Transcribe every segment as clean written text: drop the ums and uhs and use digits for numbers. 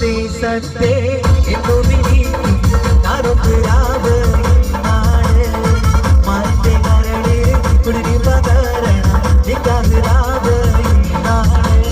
സത്തേ എന്നു വിളിക്കും താരൊപ്പിരാവ് നാളെ മാറ്റേ കരളെ കുളിരി പകരണം നിക്കാവിരാവ് നാളെ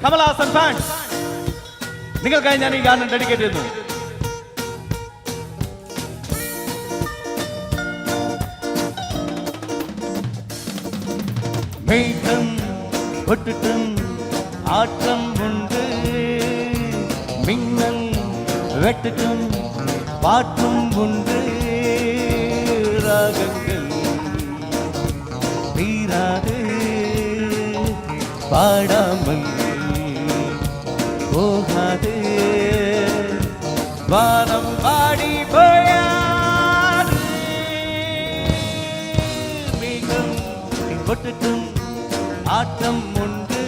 കമലഹാസൻ ഫാൻസ് നിങ്ങൾക്കായി ഞാൻ ഈ ഗാനം ഡെഡിക്കേറ്റ് ചെയ്യുന്നു. മേഘം പൊട്ടിട്ടും ആട്ടം ഉണ്ട്, മിന്നൽ വെട്ടിട്ടും പാട്ടും ഉണ്ട്, രാഗങ്ങൾ തീരാതെ പാടാமல் போகாது வானம் பாடி போயாது. மேகம் கொட்டுட்டும் ஆட்டம் உண்டு.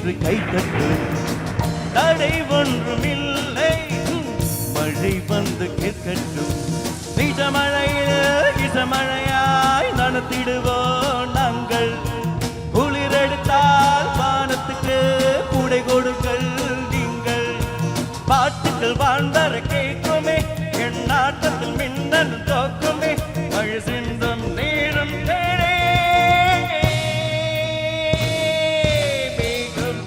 என்று கை தட்டு தடை ஒன்றுமில்லை மழை வந்து கேட்கட்டும் இசமழையாய் நடத்திடுவோம் நாங்கள் குளிரெடுத்தால் வானத்துக்கு கூடை கொடுங்கள் நீங்கள் பாட்டுகள் வாழ்ந்தர கேட்குமே என் நாட்டத்தில் மின்னல் தோக்குமே மழை சிந்தும் நீரும் தேடே மேகம்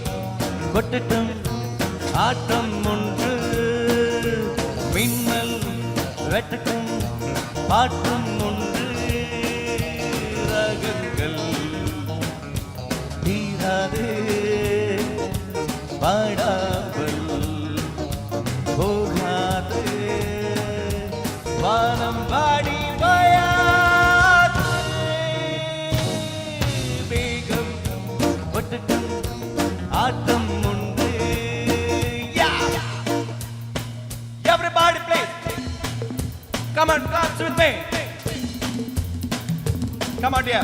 கொட்டட்டும் ஆட்டம் ஒன்று மின்னல் வெட்டட்டும் பாட்டும் ஒன்று ரகங்கள் தீராது பாடாமல் போகாது வானம் வாடி வாயாது வேகம் கொட்டட்டும் ஆட்டம் உண்டு. Everybody please come on, dance with me. Come on, dear.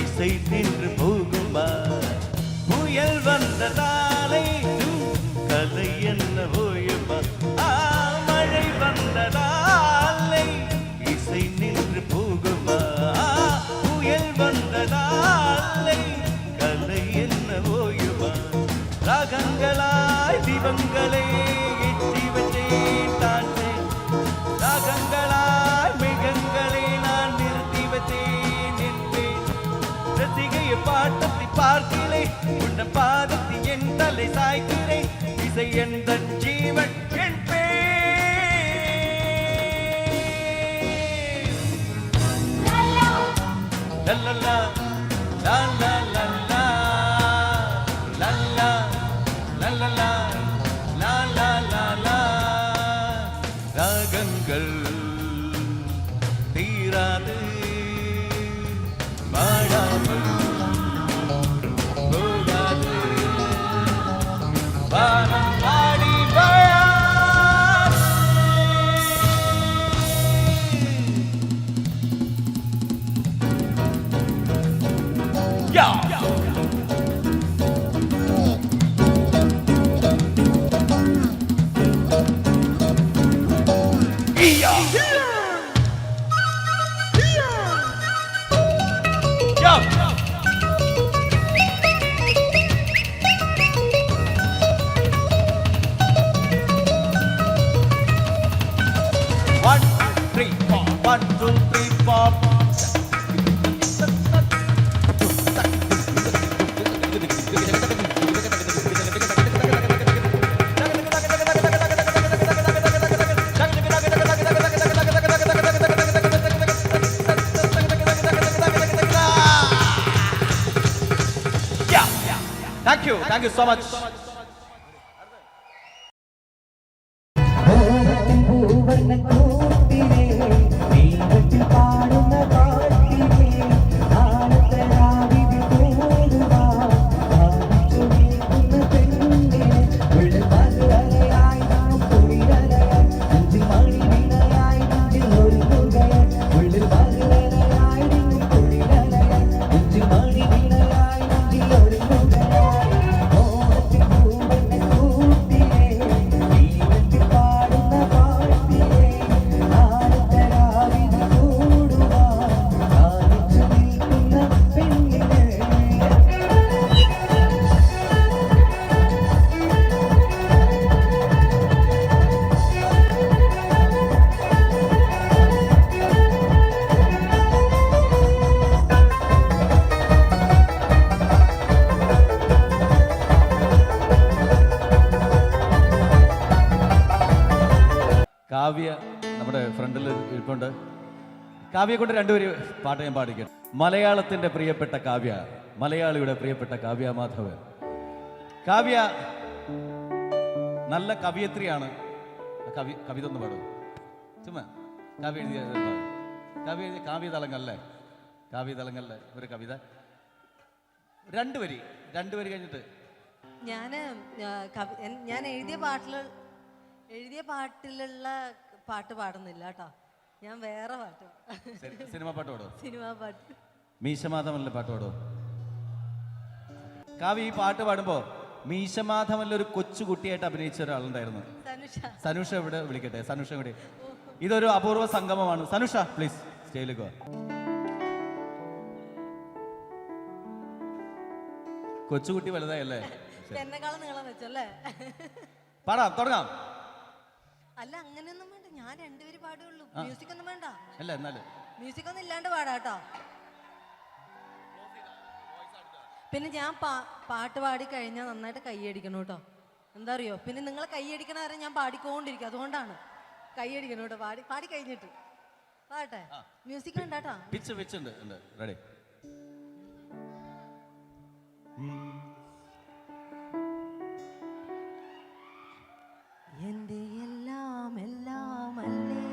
இசை நின்று போகுமா புயல் வந்ததாலே கலை என்ன ஓயுமா மழை வந்ததாலே இசை நின்று போகுமா புயல் வந்ததாலே கலை என்ன ஓயுமா ராகங்களாய் தீபங்களே எட்டி வச்சேன் தாண்டே ராகங்களாய் மிகங்களே நான் நிறுத்தி வச்சேன் என்பேன் ரசிகைய பாட்டத்தை பார்க்கிறே உன்ன பாதத்தை என் தலை சாய்க்கிறேன் இசை எந்த ஜீவன் என் லல்லா லல்லா லல்லா லல்லா லல்லா லல்லா லல்லா ராகங்கள் தீராது பாடாமல் போகாது வானம் வாடி வாயாது. Yeah. One, two, three, four. 1, 2, 3, 4. Thank you so much. Kavya നമ്മുടെ ഫ്രണ്ടിൽ ഇരിപ്പുണ്ട്. കാവ്യെ കൊണ്ട് രണ്ടുപേര് പാട്ട് ഞാൻ പാടിക്കട്ടെ. മലയാളത്തിന്റെ പ്രിയപ്പെട്ട കാവ്യ, മലയാളിയുടെ പ്രിയപ്പെട്ട കാവ്യ മാധവൻ. കാവ്യ നല്ല കവിയത്രിയാണ്. കവിത ഒന്ന് പാടും ചുമ്മാ. കാവ്യ എഴുതിയ കാവ്യതലങ്ങളിലെ ഒരു കവിത 2 വരി കഴിഞ്ഞിട്ട്. ഞാൻ എഴുതിയ പാട്ടിലുള്ള പാട്ട് പാടുന്നില്ല കേട്ടോ. ഞാൻ വേറെ പാട്ട്. സിനിമ പാട്ട് പാടോ? സിനിമാ പാട്ട്. മീശമാധവനിലെ പാട്ട് പാടോ? കാവ്യ ഈ പാട്ട് പാടുമ്പോ മീശമാധവനിൽ ഒരു കൊച്ചുകുട്ടിയായിട്ട് അഭിനയിച്ച ഒരാളുണ്ടായിരുന്നു. സനുഷ ഇവിടെ വിളിക്കട്ടെ. സനുഷ ഇവിടെ. ഇതൊരു അപൂർവ സംഗമമാണ്. സനുഷ പ്ലീസ് സ്റ്റേജിലേക്ക് വാ. കൊച്ചുകുട്ടി വലുതായല്ലേ? എന്നെക്കാളും നീളം വെച്ചല്ലേ? പാടാം, തുടങ്ങാം. അല്ല അങ്ങനെയൊന്നും വേണ്ട, ഞാൻ 2 പേര് പാടുള്ളൂ. മ്യൂസിക് ഒന്നും വേണ്ട. അല്ല എന്നാലും മ്യൂസിക് ഒന്നും ഇല്ലാണ്ട് പാടാട്ടോ. പിന്നെ ഞാൻ പാട്ട് പാടി കഴിഞ്ഞാൽ നന്നായിട്ട് കൈയടിക്കണം കേട്ടോ. എന്താ അറിയോ, പിന്നെ നിങ്ങൾ കൈയടിക്കണ വരെ ഞാൻ പാടിക്കൊണ്ടിരിക്കും. അതുകൊണ്ടാണ് കൈയടിക്കണം കേട്ടോ. പാടി കഴിഞ്ഞിട്ട് പാട്ടെ. മ്യൂസിക് വേണ്ടാട്ടോ. പിച്ചുണ്ട്. റെഡി. എന്റെ എല്ലാം അല്ലേ,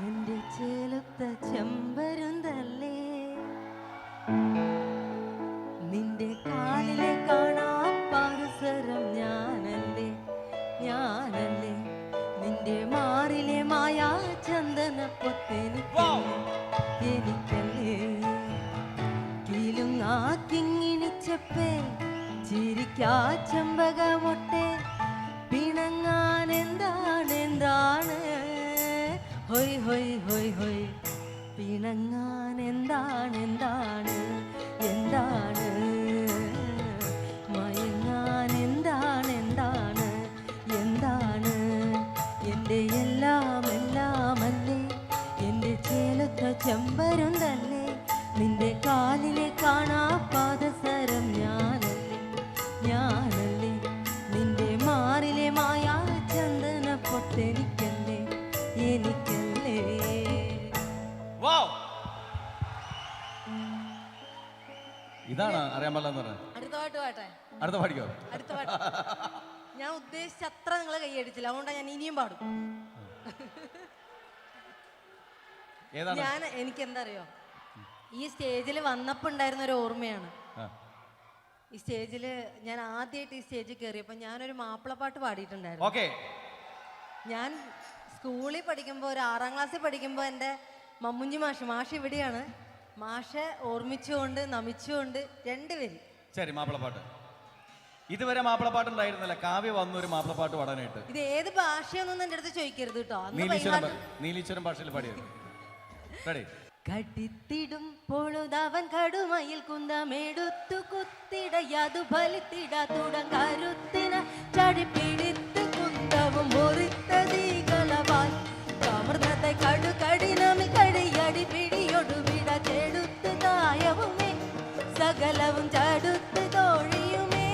എന്റെ ചേലത്ത ചെമ്പരുന്തല്ലേ, നിന്റെ കാലിലെ കാണാൻ പാദസരം ഞാനല്ലേ, നിന്റെ മാറിലെ മായാ ചന്ദന എനിക്കല്ലേ, കിലുങ്ങാക്കിങ്ങിണിച്ചപ്പേ ചിരിക്കാ ചെമ്പകമൊട്ടെ, പിണങ്ങാൻ എന്താണ് ഹൊയ് ഹൊയ് ഹൊയ് ഹൊയ്, പിണങ്ങാൻ എന്താണ് മയങ്ങാൻ എന്താണ് എൻ്റെ എല്ലാം അല്ലേ, എൻ്റെ ചേലത്ത ചെമ്പരുന്തല്ലേ, നിന്റെ കാലിലെ കാണാ പാദസരം ഞാനല്ലേ, നിന്റെ മാറിലെ മായാ ചന്ദന പൊട്ടെനിക്കല്ലേ. ഇതാണ് അറിയാൻ പാടില്ലെന്ന് പറഞ്ഞത്. അടുത്ത പാടിക്കോ. അടുത്ത പാട്ട് ഞാൻ ഉദ്ദേശിച്ച അത്ര നിങ്ങൾ കൈയടിച്ചില്ല, അതുകൊണ്ടാണ് ഞാൻ ഇനിയും പാടും. എനിക്കെന്താ അറിയോ, ഈ സ്റ്റേജിൽ വന്നപ്പോ ഉണ്ടായിരുന്ന ഒരു ഓർമ്മയാണ്. ഈ സ്റ്റേജിൽ ഞാൻ ആദ്യമായിട്ട് ഈ സ്റ്റേജിൽ കയറിയപ്പോൾ ഞാനൊരു മാപ്പിളപ്പാട്ട് പാടിയിട്ടുണ്ടായിരുന്നു. ഞാൻ സ്കൂളിൽ പഠിക്കുമ്പോൾ, ഒരു 6ാം ക്ലാസ്സിൽ പഠിക്കുമ്പോൾ എൻ്റെ മമ്മുഞ്ഞി മാഷ് ഇവിടെയാണ്. മാഷെ ഓർമ്മിച്ചുകൊണ്ട് നമിച്ചുകൊണ്ട് 2 പേര്. ശരി, മാപ്പിളപ്പാട്ട്. ഇതുവരെ മാപ്പിളപ്പാട്ട് ഉണ്ടായിരുന്നില്ല. കാവ്യ വന്നു ഒരു മാപ്പിളപ്പാട്ട് പാടാനായിട്ട്. ഇത് ഏത് ഭാഷയൊന്നും എൻ്റെ അടുത്ത് ചോദിക്കരുത് കേട്ടോ. നീലീശ്വരം ഭാഷയിൽ പാടിയത്. റെഡി. കടിത്തിടും പൊഴുതവൻ കടുമയിൽ കുന്തമെടുത്തു കുത്തിടയതു ഫലിത്തിടത്തുടം കരുത്തിന ചടിപ്പിടിത്ത് കുന്തവും മുറിത്തതീകളവായി കമർന്നത്തെ കടുകടിനമിൽ കടിയടി പിടിയൊടുവിട ചെടുത്ത് തായവുമേ സകലവും ചടുത്ത് തോഴിയുമേ.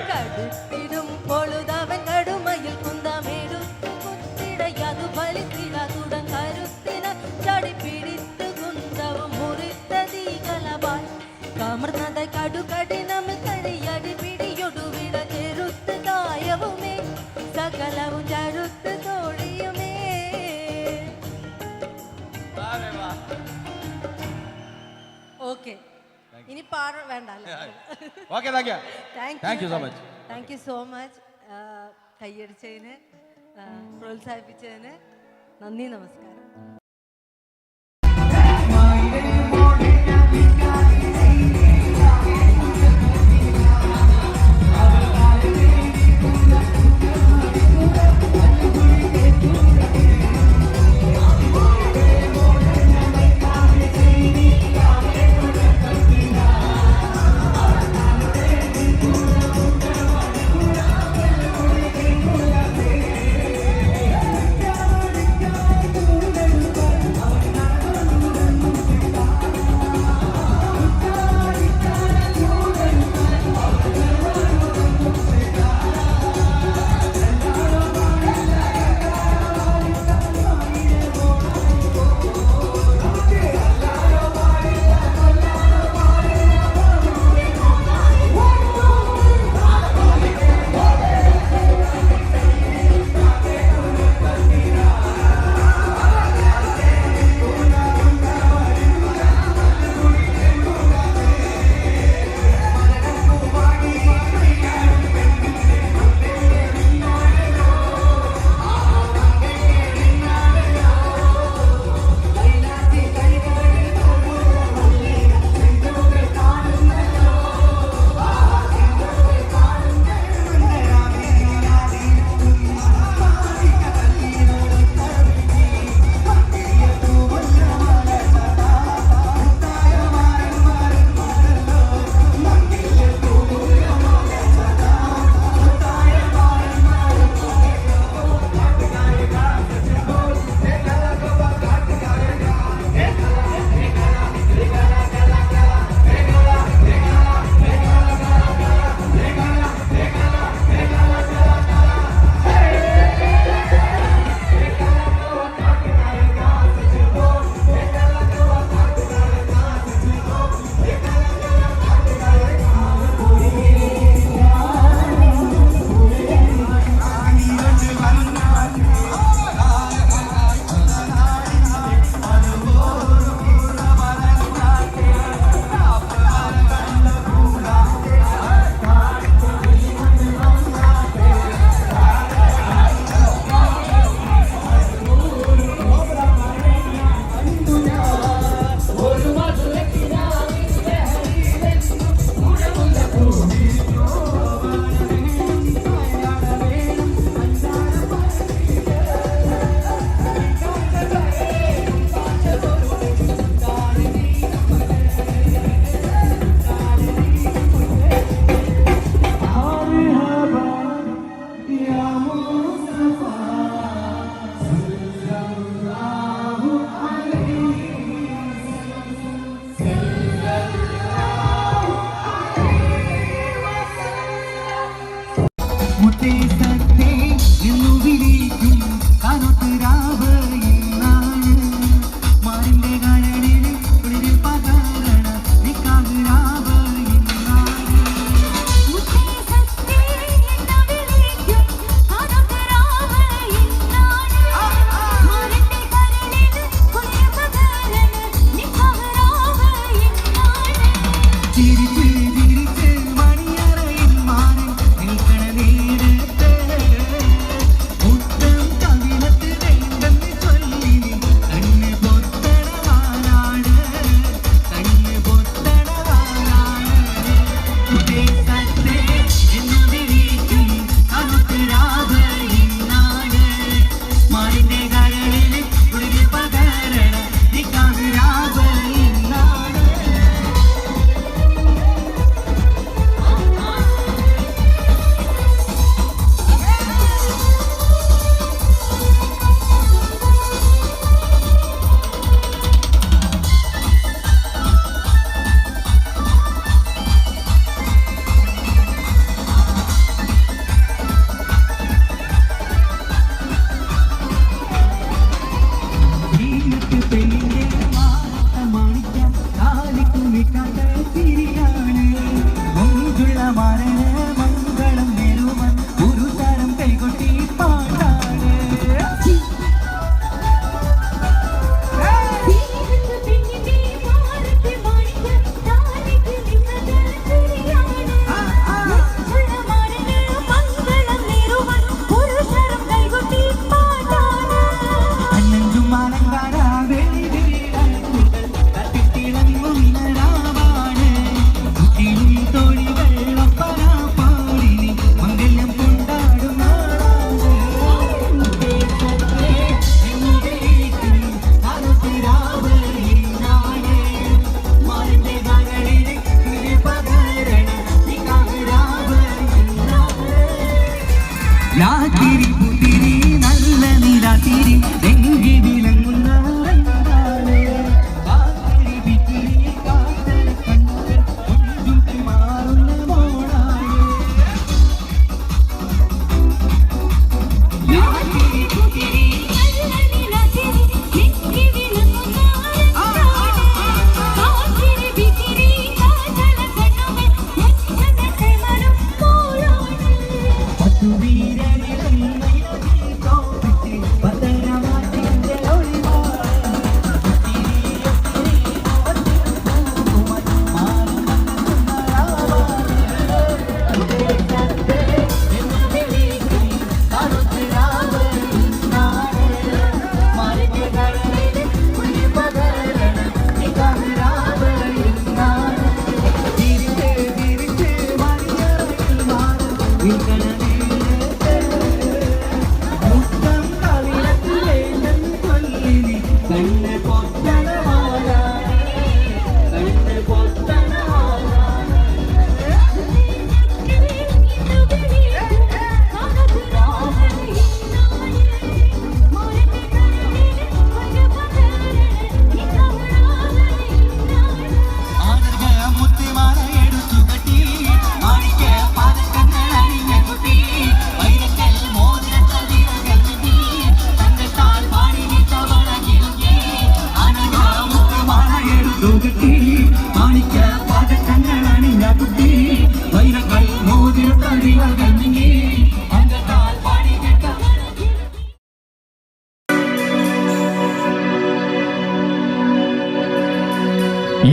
കടുത്തിടും പൊഴുതവൻ കടുമയിൽ കുന്തമെടുത്തു കുത്തിടയതു ഫലിത്തിടത്തുടം കരുത്തിന ചടിപ്പിടിത്ത് കുന്തവും മുറിത്തതീകളവായി കമർന്നത കടുകടിനമിൽ കടിയടി പിടിയൊടുവിട ചെറുത്ത് തായവുമേ സകലവും ചടുത്ത് തോഴിയുമേ. ഓക്കെ, ഇനി വേണ്ട. Thank you so much. കൈയടിച്ചതിന്, പ്രോത്സാഹിപ്പിച്ചതിന് നന്ദി, നമസ്കാരം.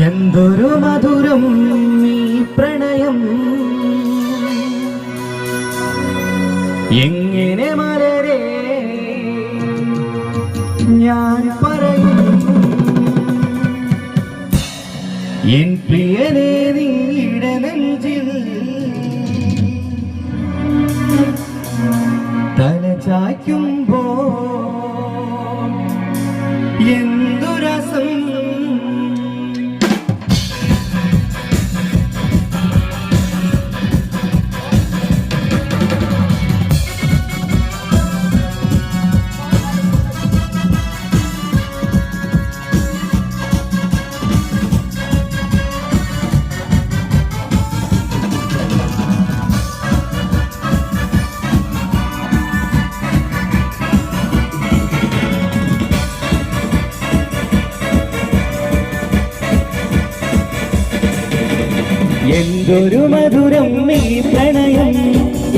എന്തൊരു മധുരം ഈ പ്രണയം എങ്ങനെ മലരെ ഞാൻ പറയും എൻ പ്രിയനേ നീയുടെ നെഞ്ചിൽ തല ചായ്ക്കുമ്പോ എന്തു രസം എന്തൊരു മധുരം ഈ പ്രണയം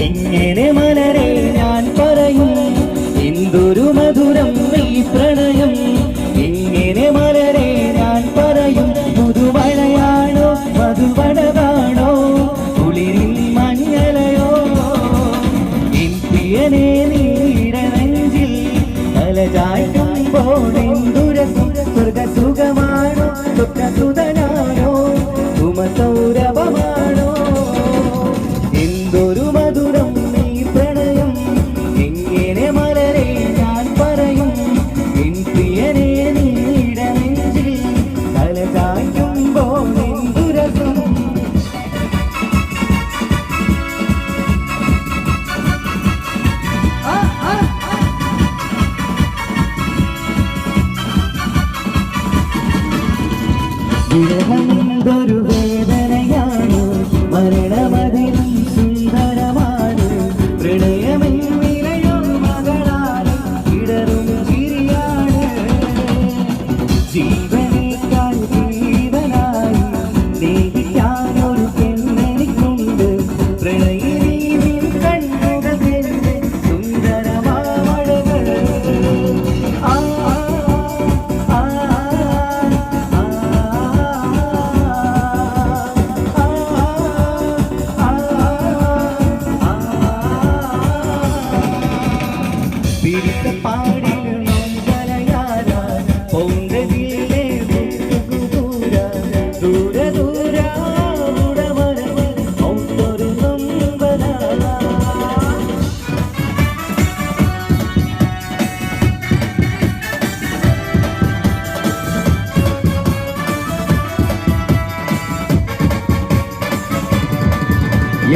എങ്ങനെ മലരെ ഞാൻ പറയും എന്തൊരു മധുരം ഈ പ്രണയം എങ്ങനെ മലരെ ഞാൻ പറയും പുതുമഴയാണോ മധുവടകാണോ കുളിരിൻ മഞ്ഞളയോ എൻ പ്രിയനേ നീയുടെ നെഞ്ചിൽ തലചായ്ക്കുമ്പോൾ എന്തുരസം സ്വർഗസുഖമാണോ സ്വപ്നസുതനാണോ സൗരഭമാണോ എന്തൊരു മധുരം ഈ പ്രണയം എങ്ങനെ മലരെ ഞാൻ പറയും എൻ പ്രിയനേ നീയുടെ നെഞ്ചിൽ തല ചായ്ക്കുമ്പോൾ എന്തുരസം എന്തൊരു വേദനയാണ് മരണമതിലും സുന്ദരമാണ് പ്രണയമെന്നിലയോ മകളാണ് ഇടറും ചിരിയാണ് ജീവനേക്കാൾ ജീവനായി സ്നേഹിക്കാനൊരു പെണ്ണെനിക്കുണ്ട് പ്രണയിനിൻ കണ്ണുകൾ സുന്ദരമാവഴകൾ ആ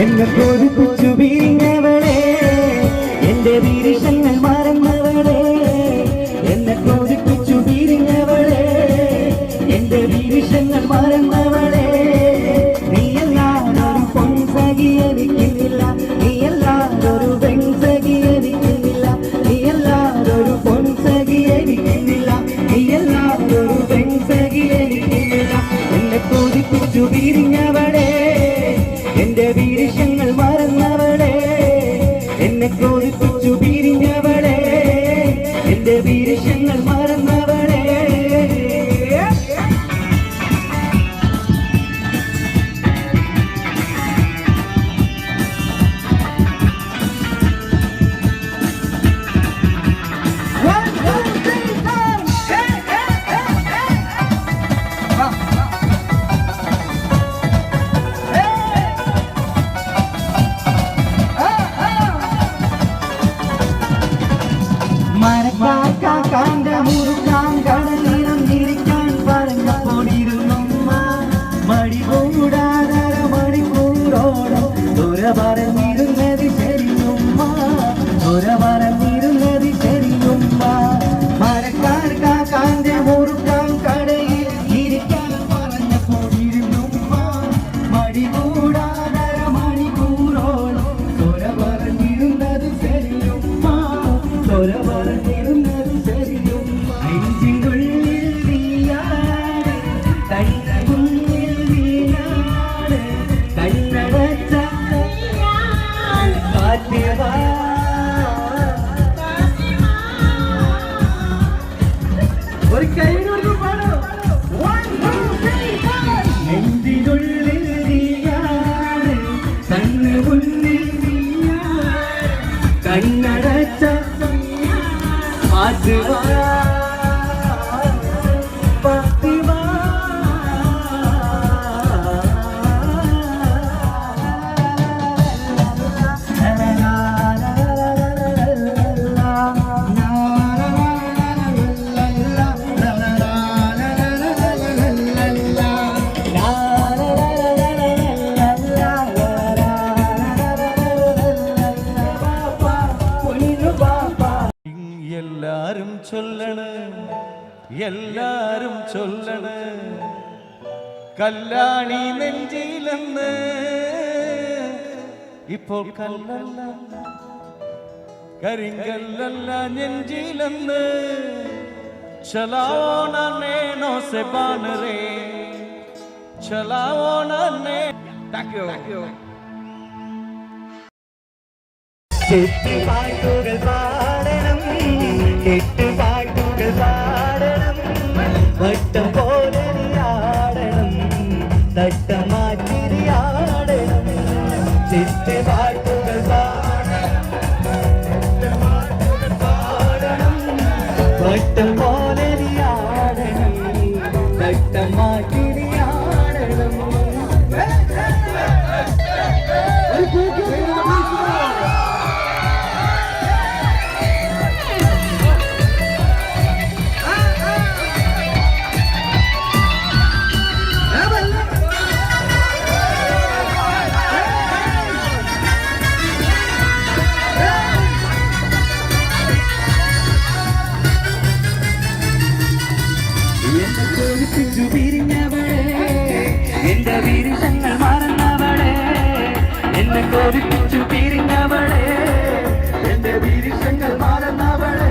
എന്നെ കൊതിപ്പിച്ചു പിരിഞ്ഞവളെ എന്റെ വിരിശങ്ങൾ മറന്നവളെ എന്നെ കൊതിപ്പിച്ചു പിരിഞ്ഞവളെ എന്റെ വിരിശങ്ങൾ മറന്നവളെ നീയല്ലാതൊരു പൊൻസഖി എനിക്കുന്നില്ല നീയല്ലാതൊരു പെൺസഖി എനിക്കുന്നില്ല നീയല്ലാതൊരു പൊൻസഖി എനിക്കുന്നില്ല നീയല്ലാതൊരു പെൺസഖി എനിക്കുന്നില്ല എന്നെ കൊതിപ്പിച്ചു പിരിഞ്ഞവളെ എന്റെ വിരിശങ്ങൾ മറന്നവളെ എന്നെ കൊതിപ്പിച്ചു പിരിഞ്ഞവളെ എന്റെ വിരിശങ്ങൾ മറന്നവളെ എല്ലാരും ചൊല്ലണ് എല്ലാരും ചൊല്ലണ് കല്ലാണി നെഞ്ചിലെന്ന് ഇപ്പോൾ കല്ലല്ല കരിങ്കല്ലല്ല നെഞ്ചിലെന്ന് ചലാവോ നോ സെ ബാനരേ ചലാവോ നേ. Thank you. പാട്ടുകൾ പാടണം പാട്ടുകൾ പാടണം വട്ടം പോലെ ആടണം തട്ടമാറ്റിരിയാടണം പാട്ടുകൾ പാടണം വട്ടം പോലെ ആടണം തട്ടമാറ്റിരിയാടണം. എന്റെ വിരുദ്ധങ്ങൾ മറന്നവളെ എന്നെ കോരിപ്പിച്ചു പിരിഞ്ഞവളെ എന്റെ വിരുദ്ധങ്ങൾ മറന്നവളെ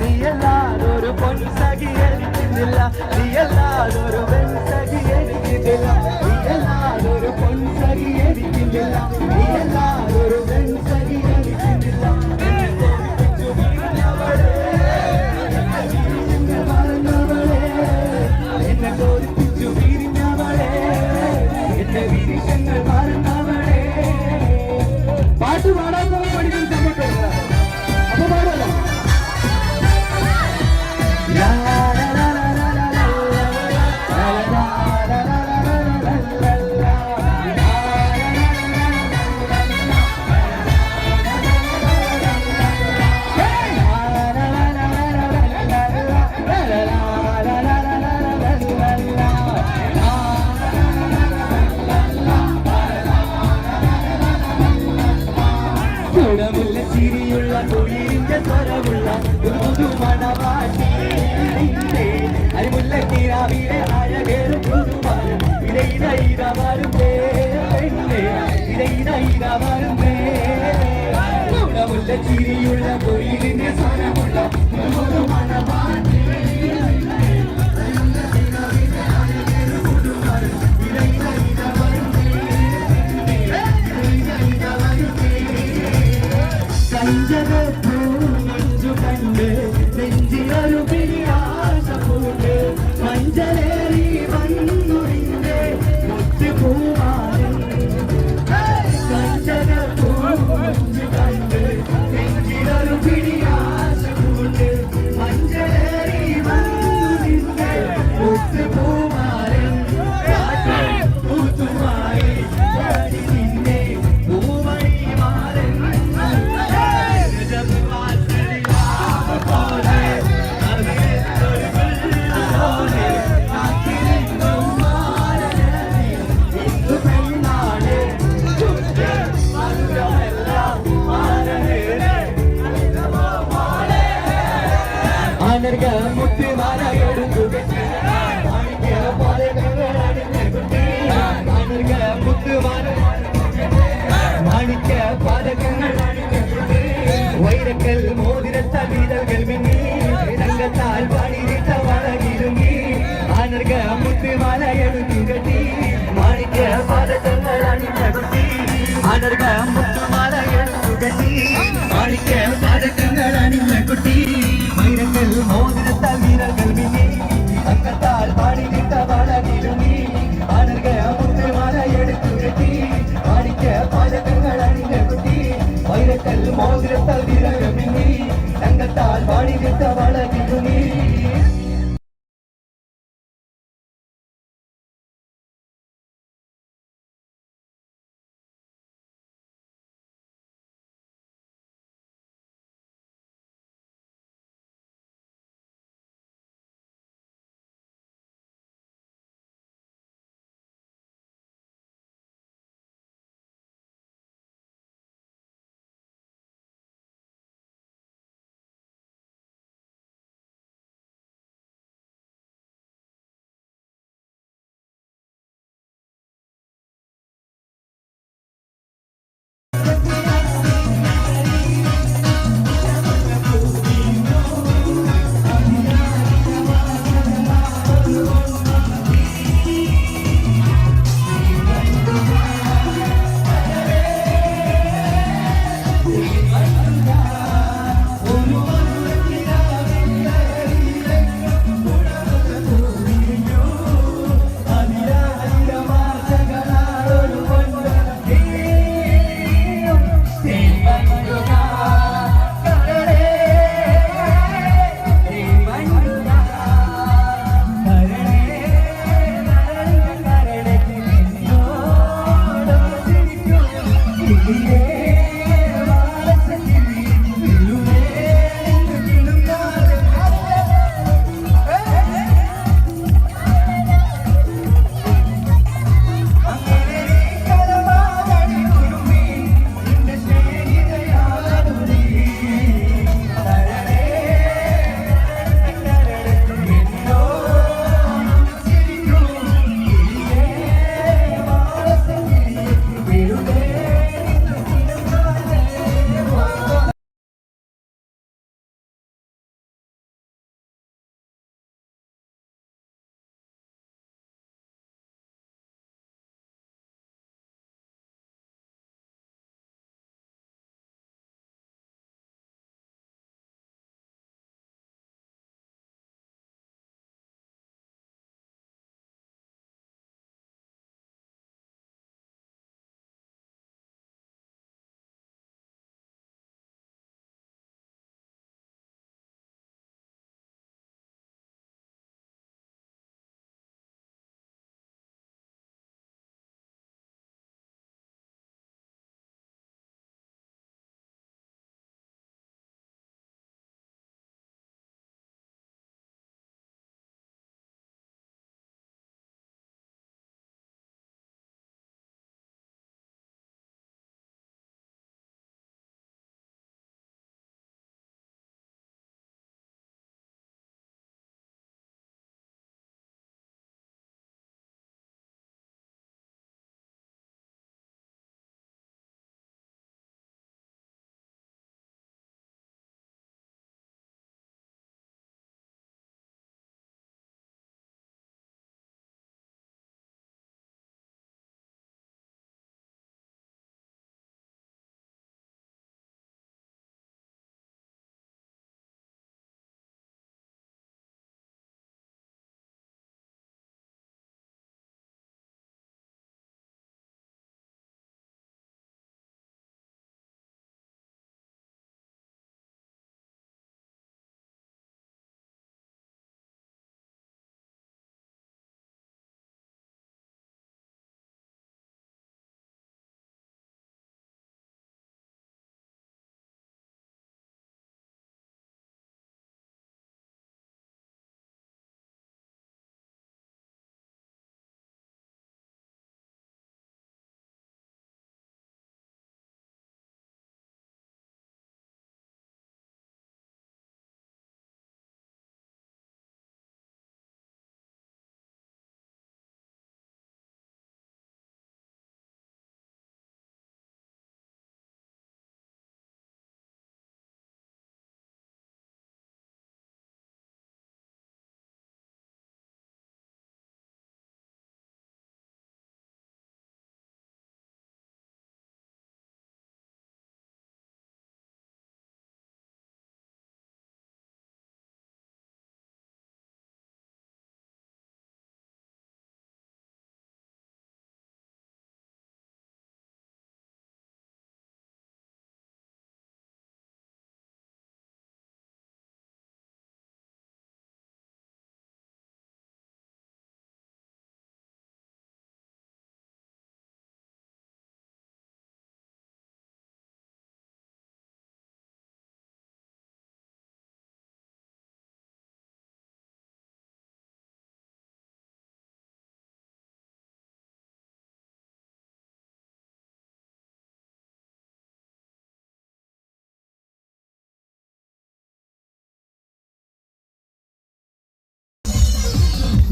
നീയല്ലാതൊരു പൊൻസഖി എനിക്കുന്നില്ല നീയല്ലാതൊരു പെൺസഖി എനിക്കില്ല നീയല്ലാതൊരു പൊൻസഖി എനിക്കില്ല നീയല്ലാതൊരു പെൺസഖി എനിക്കില്ല എന്നെ കോരിപ്പിച്ചു പിരിഞ്ഞവളെ എന്റെ വിരിശങ്ങൾ മറന്നവളെ. പാട്ട് പാടാൻ പഠിക്കുന്ന സമയത്ത് അപ്പൊ പാടല്ലോ. ഗുണമുള്ള ചിരിയുള്ള തൊഴിലിന്റെ സ്വരമുള്ള പുതു മണവാട്ടി അരിമുല്ല കിരാവിലെ അഴകേറും പുതുമാരും ഇടയിലൈരവരും ഇടയിലൈരവരും ഗുണമുള്ള ചിരിയുള്ള തൊഴിലിന്റെ സ്വരമുള്ള പുതു മണവാട്ടി മഞ്ചു കണ്ട് നെഞ്ചിലൊരു പിരിയാശ പൂണ്ട് മഞ്ചലേറി വന്നുറിന്റെ മുത്തുപൂമാരൻ മഞ്ചു കണ്ട് നെഞ്ചിലൊരു പിരിയാശ പൂണ്ട് മഞ്ചലേറി വന്നുറിന്റെ മുത്തുപൂമാരൻ പൂത്തുമായി നിന്നെ പൂവഴി മാറൻ മുത്തുമാല എടുക്കുക മുത്തുമാല മാണിക്ക പാതകങ്ങൾ വൈരക്കൽ മോതിരത്താൽ വീരകൾ മിന്നി തങ്കത്താൽ പാടിയിട്ട വളകിരുങ്ങി ആനർക മുത്തുമാല എടുക്കുകട്ടി മാണിക്ക പാതകങ്ങൾ അണിഞ്ഞ കുട്ടി ആനർക മുത്തുമാല എടുക്കുകട്ടി മാണിക്ക പാതകങ്ങൾ അണിഞ്ഞ കുട്ടി വൈരക്കൽ മോതിരത്താൽ വീരകൾ മിന്നി തങ്കത്താൽ പാടിയിട്ട വളകിരുങ്ങി ആനർക മുത്തുമാല എടുക്കുകട്ടി മാണിക്ക പാതകങ്ങൾ അണിഞ്ഞ കുട്ടി വൈരക്കൽ മോതിരത്താൽ വീരകൾ മിന്നി തങ്കത്താൽ പാടിയിട്ട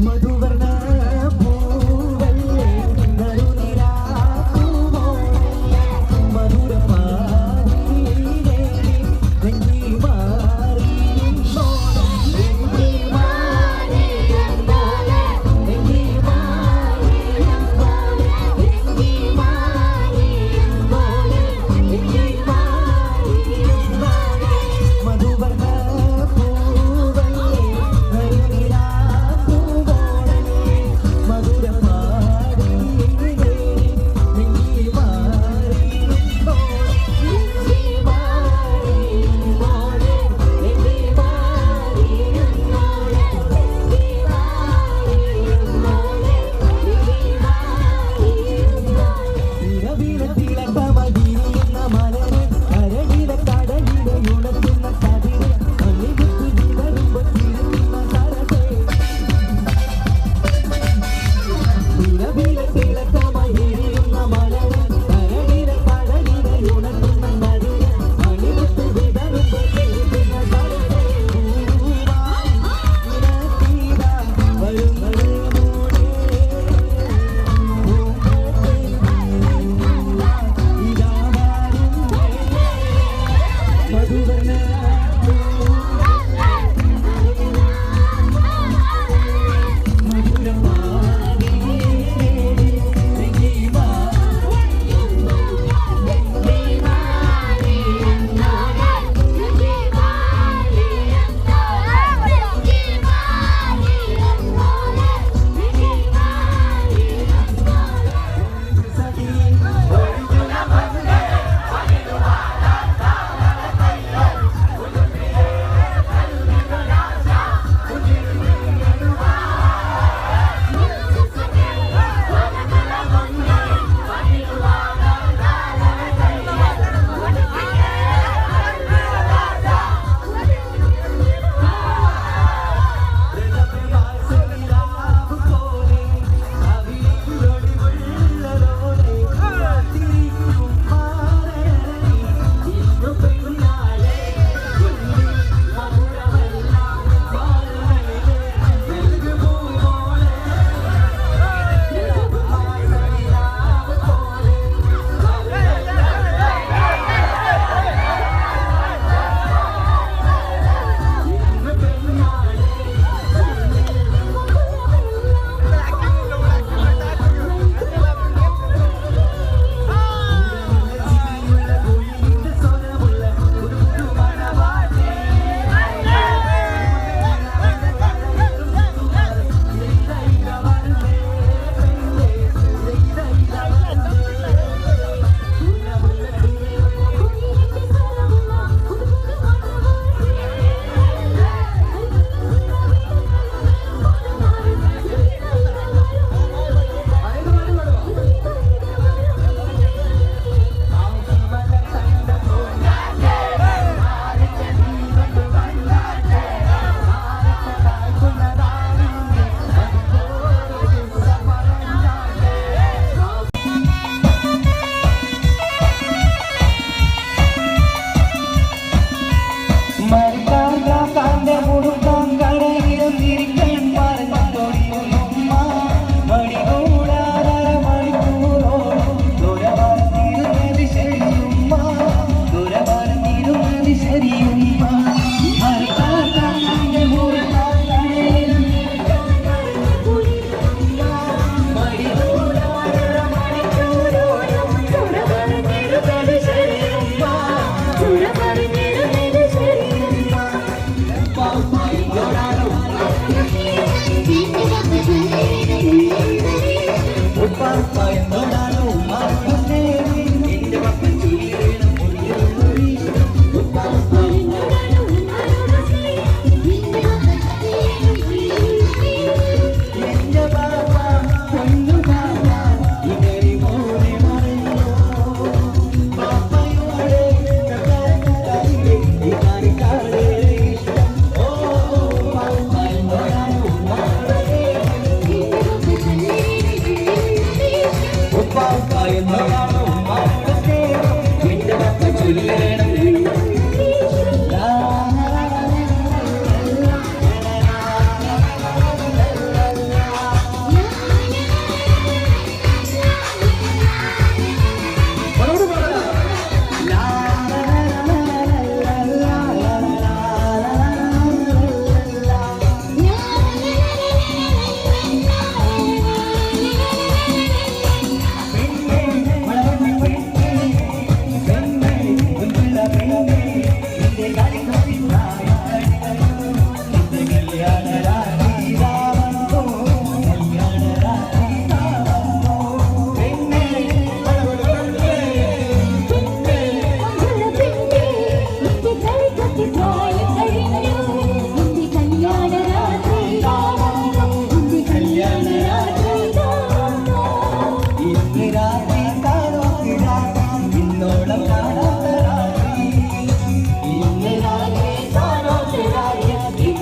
മധുവർണ്ണ പൂവല്ലേ നറുനിലാപ്പൂമോളല്ലേ മധുരമാരിയിലേ നെഞ്ചി മാറിയെന്നോളെ നെഞ്ചി മാറിയെന്നോളെ നെഞ്ചി മാറിയെന്നോളെ നെഞ്ചി മാറിയെന്നോളെ നെഞ്ചി മാറിയെന്നോളെ മധുവർണ്ണ പൂവല്ലേ നറുനിലാപ്പൂമോളല്ലേ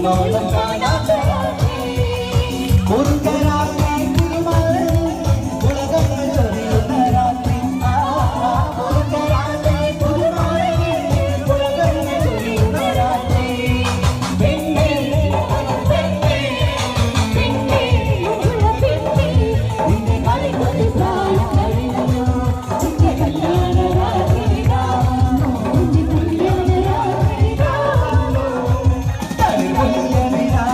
ഇന്നോളം കാണാത്ത രാത്രി മുറുകരാത്രി തിരുമല ഉലകങ്ങൾ ചൊരിയുന്ന രാത്രി മുറുകരാത്രി തിരുമല ഉലകങ്ങൾ ചൊരിയുന്ന രാത്രി പെണ്ണേ പെണ്ണേ പെണ്ണേ പെണ്ണേ നിന്റെ കളിക്കൊരു പ്രായം കഴിഞ്ഞു നിന്റെ കല്യാണ രാത്രി കാണുന്നു നിന്റെ കല്യാണ രാത്രി കാണുന്നു തലകൊല്ലവിരാ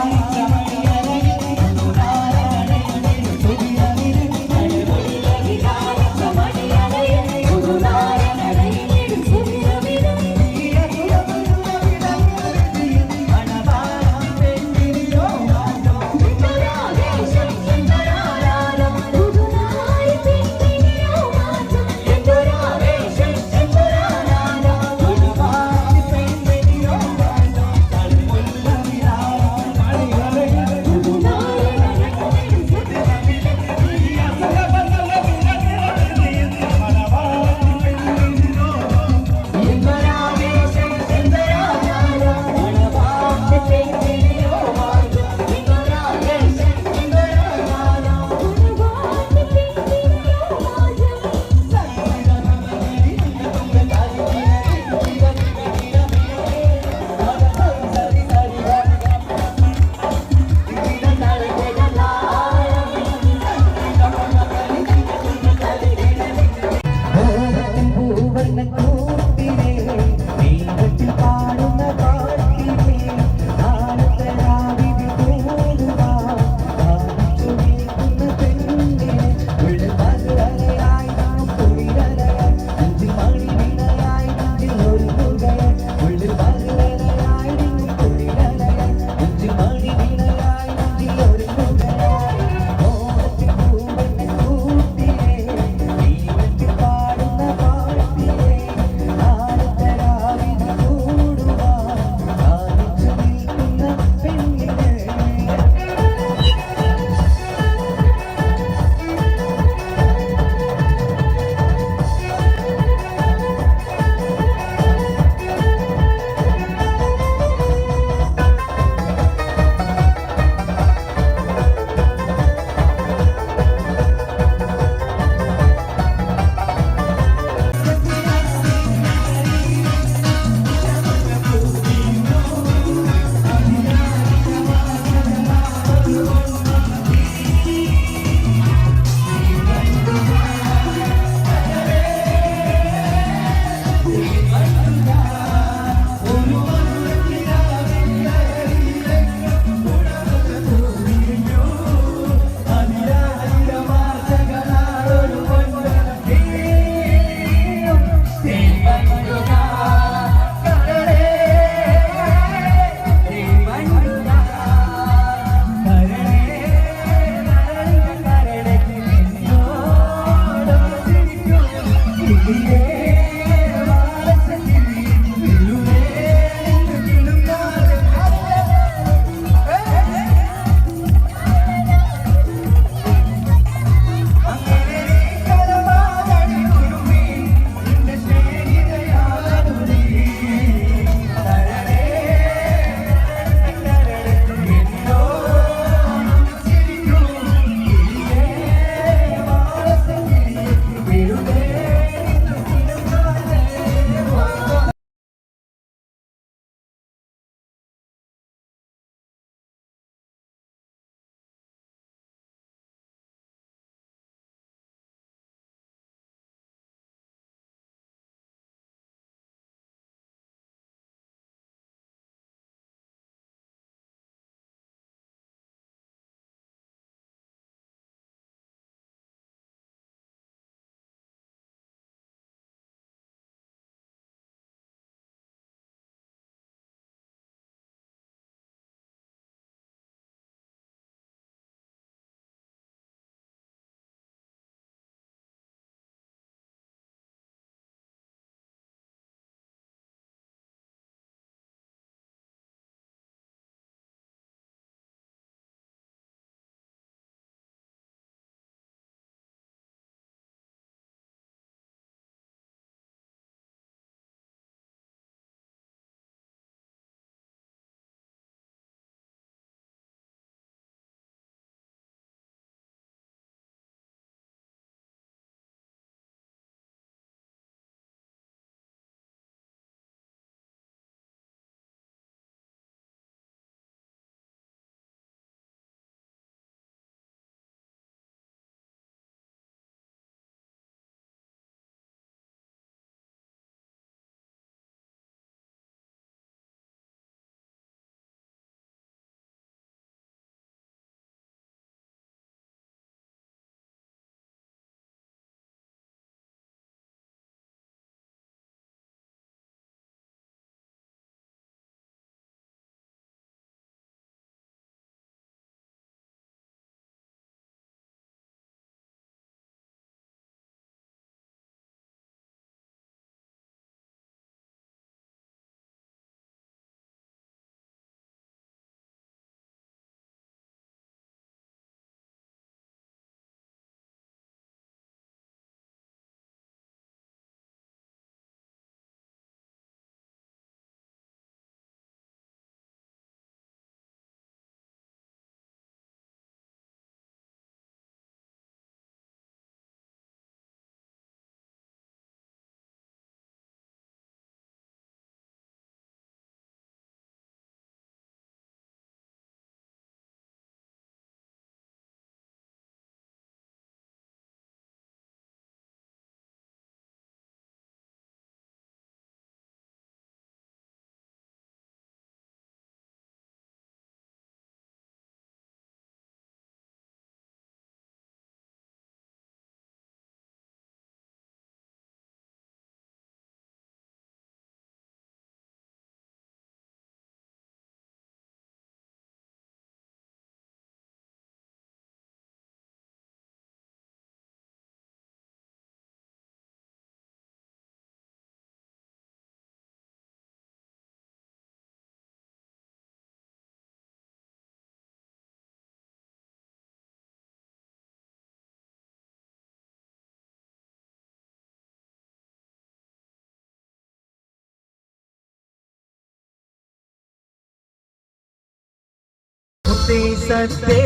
സത്തേ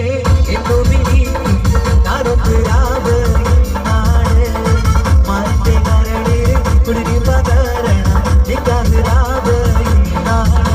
എന്നു വിളിക്കും കറുപ്പിരാവ് നാട് മാറ്റേ കരളേ കുളിരി പകരണം നിക്കാറാവ് നാട്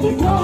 Oh